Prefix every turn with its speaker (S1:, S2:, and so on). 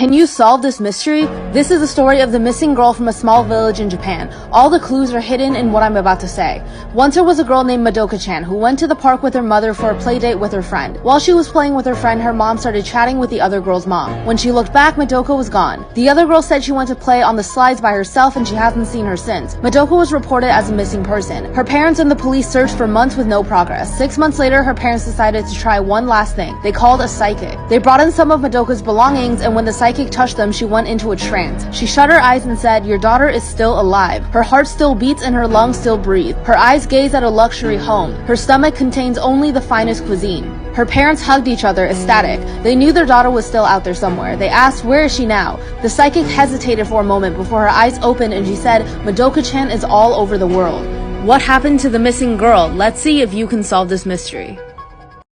S1: Can you solve this mystery? This is the story of the missing girl from a small village in Japan. All the clues are hidden in what I'm about to say. Once there was a girl named Madoka-chan who went to the park with her mother for a play date with her friend. While she was playing with her friend, her mom started chatting with the other girl's mom. When she looked back, Madoka was gone. The other girl said she went to play on the slides by herself and she hasn't seen her since. Madoka was reported as a missing person. Her parents and the police searched for months with no progress. 6 months later, her parents decided to try one last thing. They called a psychic. They brought in some of Madoka's belongings, and when the psychic touched them, she went into a trance. She shut her eyes and said, "Your daughter is still alive. Her heart still beats and her lungs still breathe. Her eyes gaze at a luxury home. Her stomach contains only the finest cuisine." Her parents hugged each other, ecstatic. They knew their daughter was still out there somewhere. They asked, "Where is she now?" The psychic hesitated for a moment before her eyes opened and she said, "Madoka-chan is all over the world." What happened to the missing girl? Let's see if you can solve this mystery.